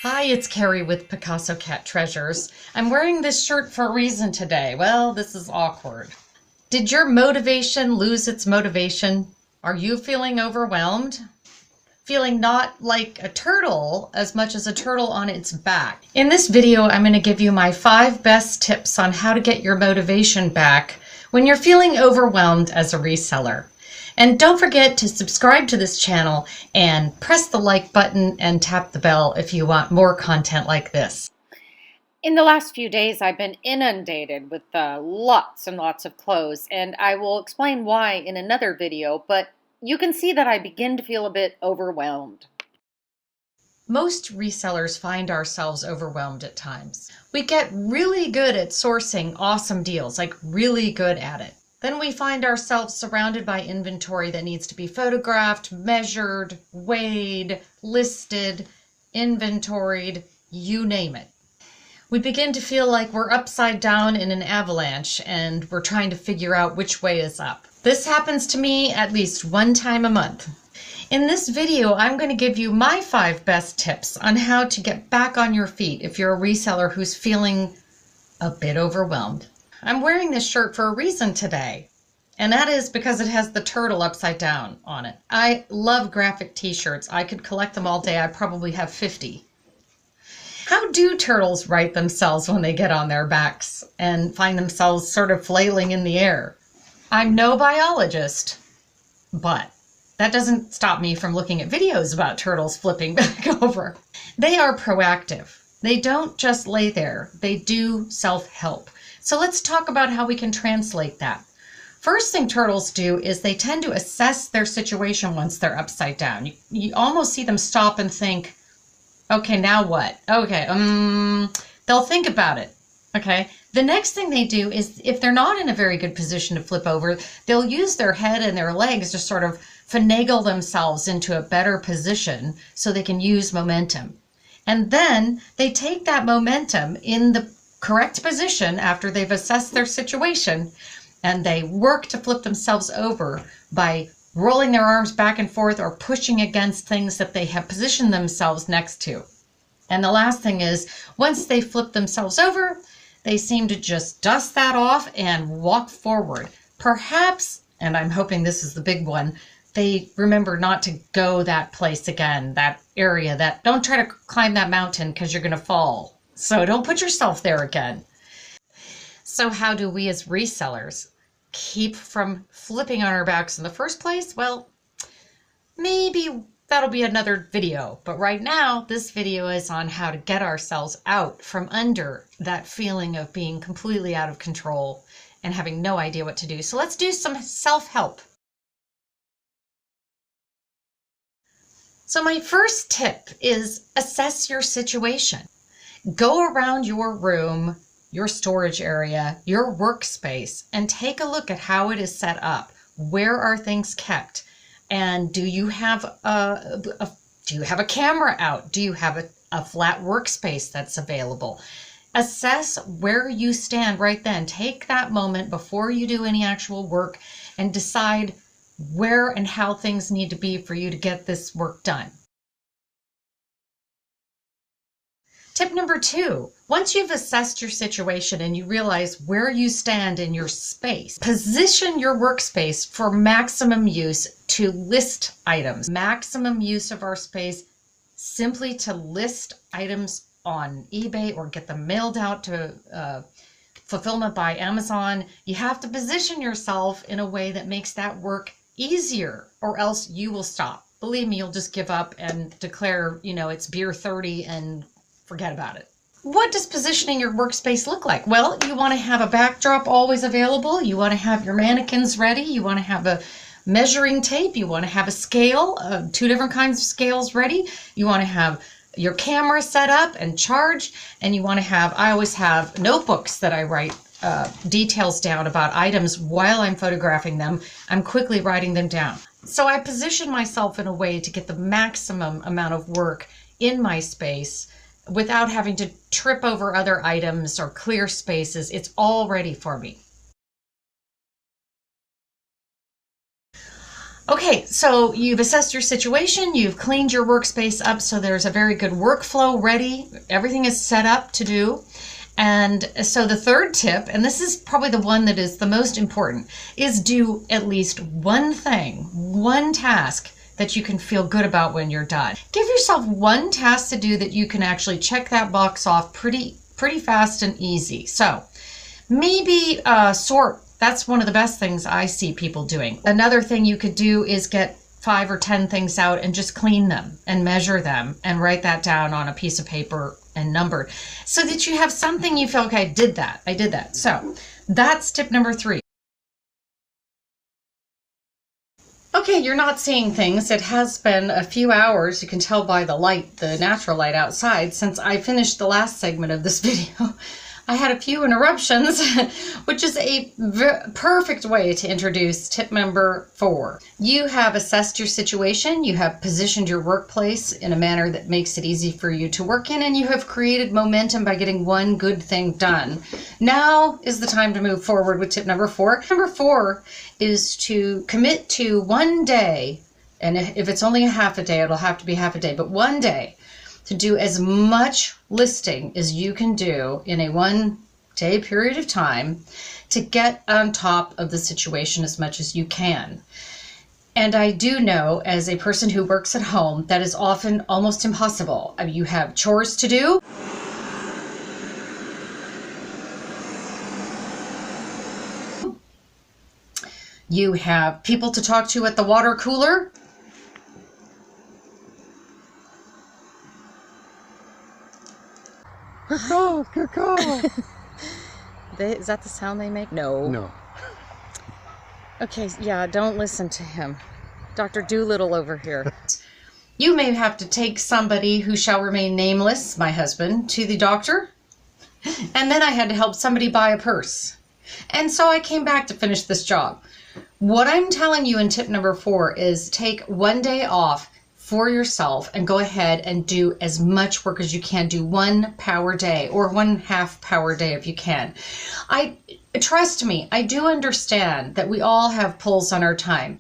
Hi, it's Carrie with Picasso Cat Treasures. I'm wearing this shirt for a reason today. Well, this is awkward. Did your motivation lose its motivation? Are you feeling overwhelmed? Feeling not like a turtle as much as a turtle on its back? In this video, I'm going to give you my 5 best tips on how to get your motivation back when you're feeling overwhelmed as a reseller. And don't forget to subscribe to this channel and press the like button and tap the bell if you want more content like this. In the last few days, I've been inundated with lots and lots of clothes, and I will explain why in another video, but you can see that I begin to feel a bit overwhelmed. Most resellers find ourselves overwhelmed at times. We get really good at sourcing awesome deals, like really good at it. Then we find ourselves surrounded by inventory that needs to be photographed, measured, weighed, listed, inventoried, you name it. We begin to feel like we're upside down in an avalanche and we're trying to figure out which way is up. This happens to me at least one time a month. In this video, I'm going to give you my 5 best tips on how to get back on your feet if you're a reseller who's feeling a bit overwhelmed. I'm wearing this shirt for a reason today, and that is because it has the turtle upside down on it. I love graphic t-shirts. I could collect them all day. I probably have 50. How do turtles right themselves when they get on their backs and find themselves sort of flailing in the air? I'm no biologist, but that doesn't stop me from looking at videos about turtles flipping back over. They are proactive. They don't just lay there. They do self-help. So let's talk about how we can translate that. First thing turtles do is they tend to assess their situation once they're upside down. You almost see them stop and think, okay, now what? Okay, they'll think about it. Okay. The next thing they do is if they're not in a very good position to flip over, they'll use their head and their legs to sort of finagle themselves into a better position so they can use momentum. And then they take that momentum in the correct position after they've assessed their situation, and they work to flip themselves over by rolling their arms back and forth or pushing against things that they have positioned themselves next to. And the last thing is, once they flip themselves over, they seem to just dust that off and walk forward. Perhaps, and I'm hoping this is the big one, they remember not to go that place again, that area, that don't try to climb that mountain because you're going to fall. So don't put yourself there again. So how do we as resellers keep from flipping on our backs in the first place? Well, maybe that'll be another video. But right now, this video is on how to get ourselves out from under that feeling of being completely out of control and having no idea what to do. So let's do some self-help. So my first tip is assess your situation. Go around your room, your storage area, your workspace, and take a look at how it is set up. Where are things kept? And do you have a camera out? Do you have a flat workspace that's available? Assess where you stand right then. Take that moment before you do any actual work and decide where and how things need to be for you to get this work done. Tip number 2, once you've assessed your situation and you realize where you stand in your space, position your workspace for maximum use to list items. Maximum use of our space simply to list items on eBay or get them mailed out to fulfillment by Amazon. You have to position yourself in a way that makes that work easier, or else you will stop. Believe me, you'll just give up and declare, it's beer 30 and forget about it. What does positioning your workspace look like? Well, you want to have a backdrop always available. You want to have your mannequins ready. You want to have a measuring tape. You want to have a scale, 2 different kinds of scales ready. You want to have your camera set up and charged. And you want to have, I always have notebooks that I write details down about items while I'm photographing them. I'm quickly writing them down. So I position myself in a way to get the maximum amount of work in my space without having to trip over other items or clear spaces. It's all ready for me. Okay, so you've assessed your situation, you've cleaned your workspace up so there's a very good workflow ready, everything is set up to do. And so the third tip, and this is probably the one that is the most important, is do at least one thing, one task that you can feel good about when you're done. Give yourself one task to do that you can actually check that box off pretty fast and easy. So maybe sort. That's one of the best things I see people doing. Another thing you could do is get 5 or 10 things out and just clean them and measure them and write that down on a piece of paper and number so that you have something you feel, okay, I did that. So that's tip number 3. Okay, you're not seeing things. It has been a few hours, you can tell by the light, the natural light outside, since I finished the last segment of this video. I had a few interruptions, which is a perfect way to introduce tip number 4. You have assessed your situation, you have positioned your workplace in a manner that makes it easy for you to work in, and you have created momentum by getting one good thing done. Now is the time to move forward with tip number 4. Number 4 is to commit to one day, and if it's only a half a day, it'll have to be half a day, but one day, to do as much listing as you can do in a 1 day period of time to get on top of the situation as much as you can. And I do know, as a person who works at home, that is often almost impossible. I mean, you have chores to do. You have people to talk to at the water cooler. Picasso. Is that the sound they make? No. No. Okay, yeah, don't listen to him. Dr. Doolittle over here. You may have to take somebody who shall remain nameless, my husband, to the doctor. And then I had to help somebody buy a purse. And so I came back to finish this job. What I'm telling you in tip number 4 is take one day off for yourself and go ahead and do as much work as you can. Do 1 power day or 1/2 power day if you can. Trust me, I do understand that we all have pulls on our time.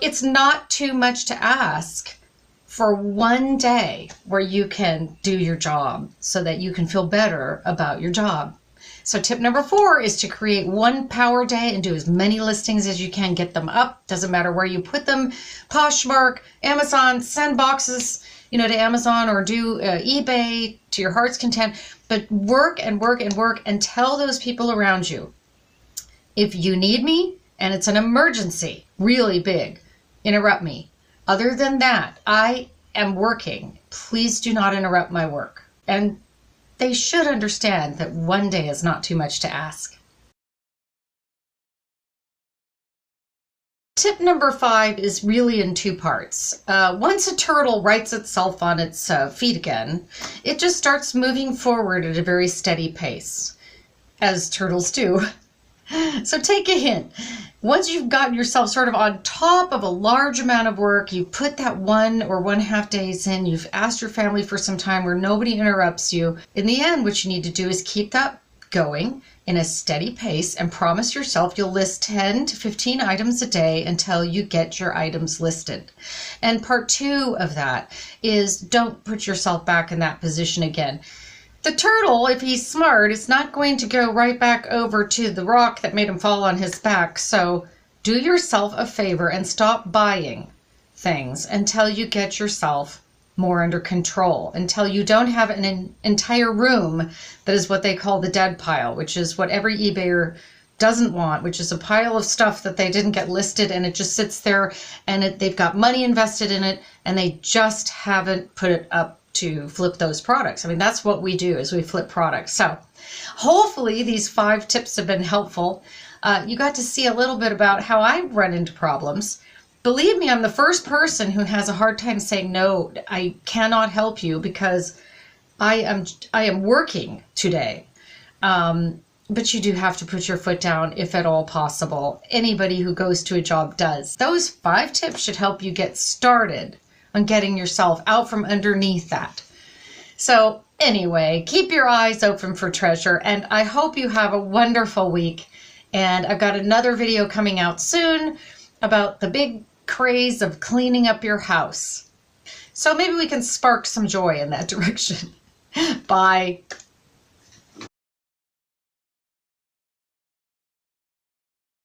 It's not too much to ask for one day where you can do your job so that you can feel better about your job. So tip number 4 is to create 1 power day and do as many listings as you can. Get them up. Doesn't matter where you put them. Poshmark, Amazon, send boxes, to Amazon or do eBay to your heart's content. But work and work and work and tell those people around you, if you need me and it's an emergency, really big, interrupt me. Other than that, I am working. Please do not interrupt my work. And they should understand that one day is not too much to ask. Tip number 5 is really in 2 parts. Once a turtle rights itself on its feet again, it just starts moving forward at a very steady pace, as turtles do. So take a hint. Once you've gotten yourself sort of on top of a large amount of work, you put that 1 or 1/2 days in, you've asked your family for some time where nobody interrupts you. In the end, what you need to do is keep that going in a steady pace and promise yourself you'll list 10 to 15 items a day until you get your items listed. And part 2 of that is don't put yourself back in that position again. The turtle, if he's smart, is not going to go right back over to the rock that made him fall on his back. So do yourself a favor and stop buying things until you get yourself more under control, until you don't have an entire room that is what they call the dead pile, which is what every eBayer doesn't want, which is a pile of stuff that they didn't get listed and it just sits there and they've got money invested in it and they just haven't put it up to flip those products. I mean, that's what we do, is we flip products. So hopefully these 5 tips have been helpful. You got to see a little bit about how I run into problems. Believe me, I'm the first person who has a hard time saying, no, I cannot help you because I am working today. But you do have to put your foot down if at all possible. Anybody who goes to a job does. Those 5 tips should help you get started on getting yourself out from underneath that. So Anyway, keep your eyes open for treasure, and I hope you have a wonderful week. And I've got another video coming out soon about the big craze of cleaning up your house. So maybe we can spark some joy in that direction. Bye.